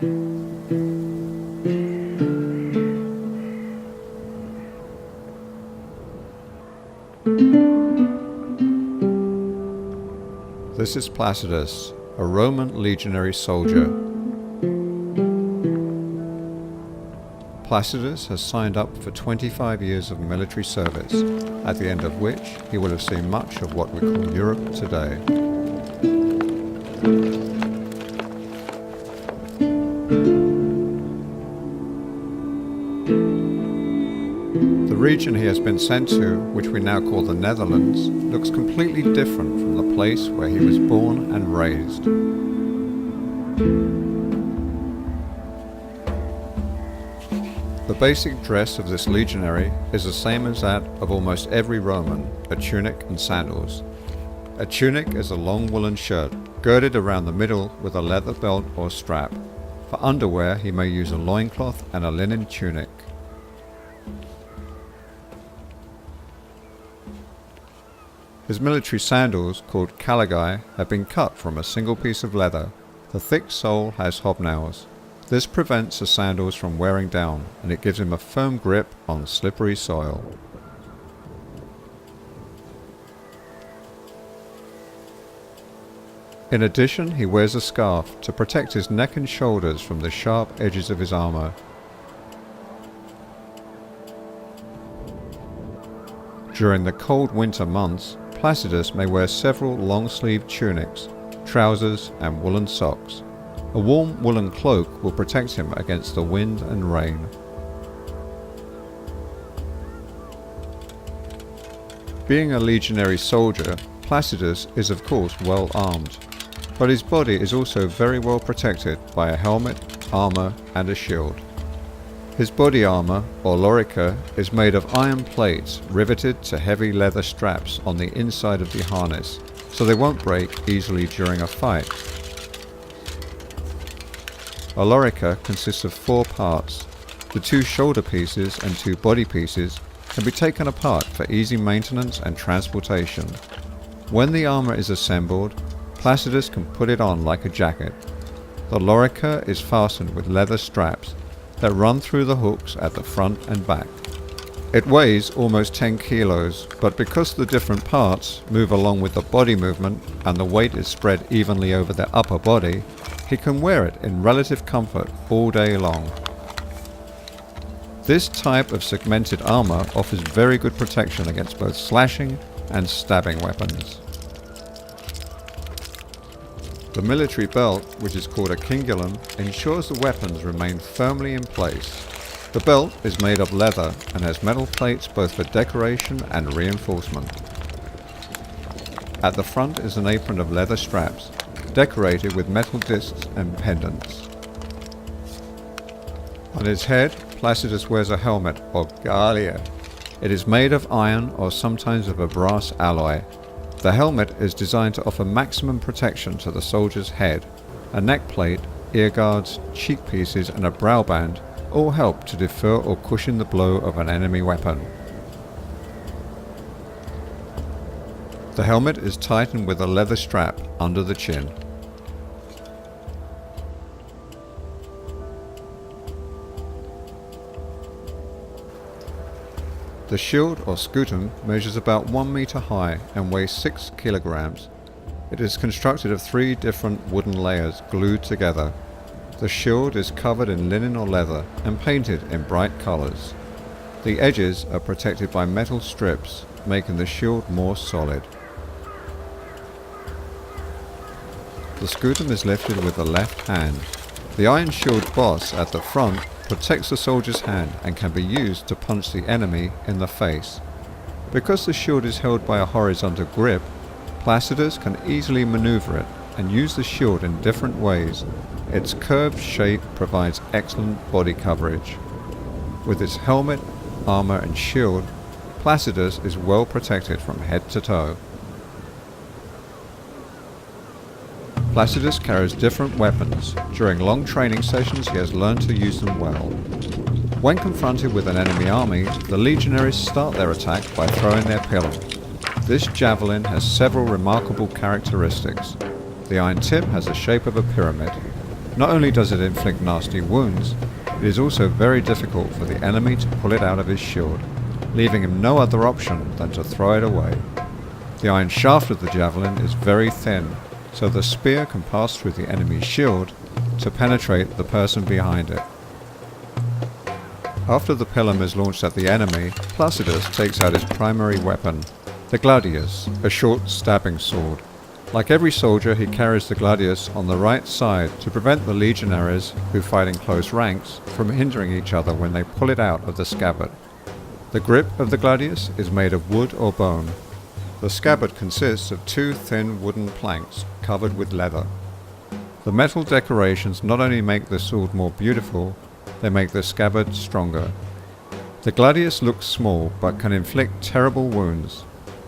This is Placidus, a Roman legionary soldier. Placidus has signed up for 25 years of military service, at the end of which he will have seen much of what we call Europe today. The region he has been sent to, which we now call the Netherlands, looks completely different from the place where he was born and raised. The basic dress of this legionary is the same as that of almost every Roman, a tunic and sandals. A tunic is a long woolen shirt, girded around the middle with a leather belt or strap. For underwear he may use a loincloth and a linen tunic. His military sandals, called caligae, have been cut from a single piece of leather. The thick sole has hobnails. This prevents the sandals from wearing down, and it gives him a firm grip on slippery soil. In addition, he wears a scarf to protect his neck and shoulders from the sharp edges of his armor. During the cold winter months, Placidus may wear several long-sleeved tunics, trousers, and woolen socks. A warm woolen cloak will protect him against the wind and rain. Being a legionary soldier, Placidus is of course well armed, but his body is also very well protected by a helmet, armor, and a shield. His body armor, or lorica, is made of iron plates riveted to heavy leather straps on the inside of the harness, so they won't break easily during a fight. A lorica consists of 4 parts. The 2 shoulder pieces and 2 body pieces can be taken apart for easy maintenance and transportation. When the armor is assembled, Placidus can put it on like a jacket. The lorica is fastened with leather straps that run through the hooks at the front and back. It weighs almost 10 kilos, but because the different parts move along with the body movement and the weight is spread evenly over the upper body, he can wear it in relative comfort all day long. This type of segmented armor offers very good protection against both slashing and stabbing weapons. The military belt, which is called a cingulum, ensures the weapons remain firmly in place. The belt is made of leather and has metal plates both for decoration and reinforcement. At the front is an apron of leather straps, decorated with metal discs and pendants. On his head, Placidus wears a helmet, or galea. It is made of iron or sometimes of a brass alloy. The helmet is designed to offer maximum protection to the soldier's head. A neck plate, ear guards, cheek pieces, and a brow band all help to defer or cushion the blow of an enemy weapon. The helmet is tightened with a leather strap under the chin. The shield, or scutum, measures about 1 meter high and weighs 6 kilograms. It is constructed of 3 different wooden layers glued together. The shield is covered in linen or leather and painted in bright colors. The edges are protected by metal strips, making the shield more solid. The scutum is lifted with the left hand. The iron shield boss at the front protects the soldier's hand and can be used to punch the enemy in the face. Because the shield is held by a horizontal grip, Placidus can easily maneuver it and use the shield in different ways. Its curved shape provides excellent body coverage. With its helmet, armor, and shield, Placidus is well protected from head to toe. Placidus carries different weapons. During long training sessions he has learned to use them well. When confronted with an enemy army, the legionaries start their attack by throwing their pilum. This javelin has several remarkable characteristics. The iron tip has the shape of a pyramid. Not only does it inflict nasty wounds, it is also very difficult for the enemy to pull it out of his shield, leaving him no other option than to throw it away. The iron shaft of the javelin is very thin, so the spear can pass through the enemy's shield to penetrate the person behind it. After the pilum is launched at the enemy, Placidus takes out his primary weapon, the gladius, a short stabbing sword. Like every soldier, he carries the gladius on the right side to prevent the legionaries who fight in close ranks from hindering each other when they pull it out of the scabbard. The grip of the gladius is made of wood or bone. The scabbard consists of two thin wooden planks covered with leather. The metal decorations not only make the sword more beautiful, they make the scabbard stronger. The gladius looks small but can inflict terrible wounds.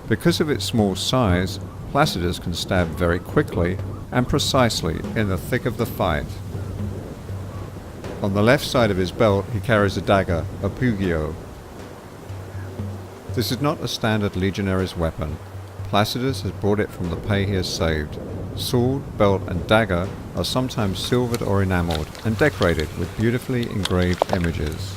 Because of its small size, Placidus can stab very quickly and precisely in the thick of the fight. On the left side of his belt he carries a dagger, a pugio. This is not a standard legionary's weapon. Placidus has brought it from the pay he has saved. Sword, belt and dagger are sometimes silvered or enamelled and decorated with beautifully engraved images.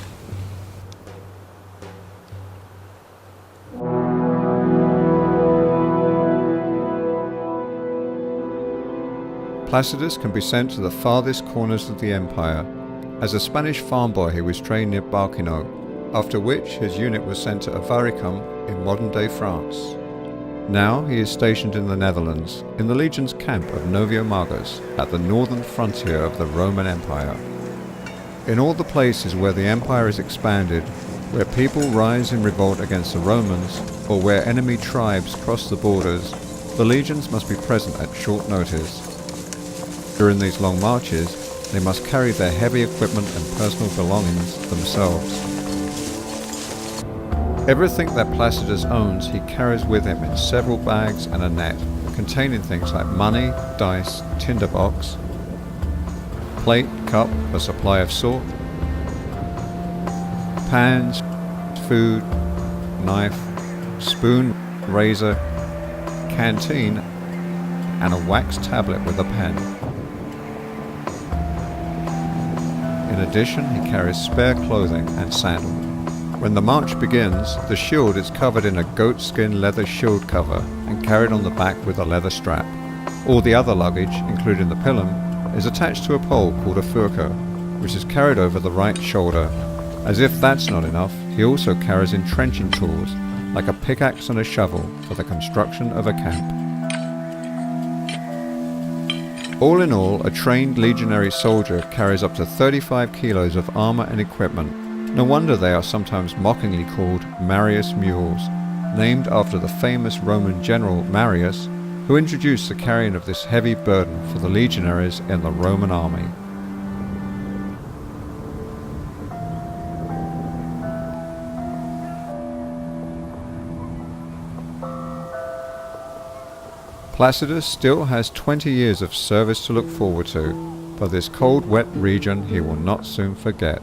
Placidus can be sent to the farthest corners of the empire. As a Spanish farm boy he was trained near Barquino, after which his unit was sent to Avaricum in modern-day France. Now he is stationed in the Netherlands, in the legion's camp of Noviomagus, at the northern frontier of the Roman Empire. In all the places where the empire is expanded, where people rise in revolt against the Romans, or where enemy tribes cross the borders, the legions must be present at short notice. During these long marches, they must carry their heavy equipment and personal belongings themselves. Everything that Placidus owns he carries with him in several bags and a net, containing things like money, dice, tinderbox, plate, cup, a supply of salt, pans, food, knife, spoon, razor, canteen, and a wax tablet with a pen. In addition, he carries spare clothing and sandal. When the march begins, the shield is covered in a goatskin leather shield cover and carried on the back with a leather strap. All the other luggage, including the pilum, is attached to a pole called a furca, which is carried over the right shoulder. As if that's not enough, he also carries entrenching tools, like a pickaxe and a shovel, for the construction of a camp. All in all, a trained legionary soldier carries up to 35 kilos of armor and equipment. No wonder they are sometimes mockingly called Marius mules, named after the famous Roman general Marius, who introduced the carrying of this heavy burden for the legionaries in the Roman army. Placidus still has 20 years of service to look forward to, but this cold, wet region he will not soon forget.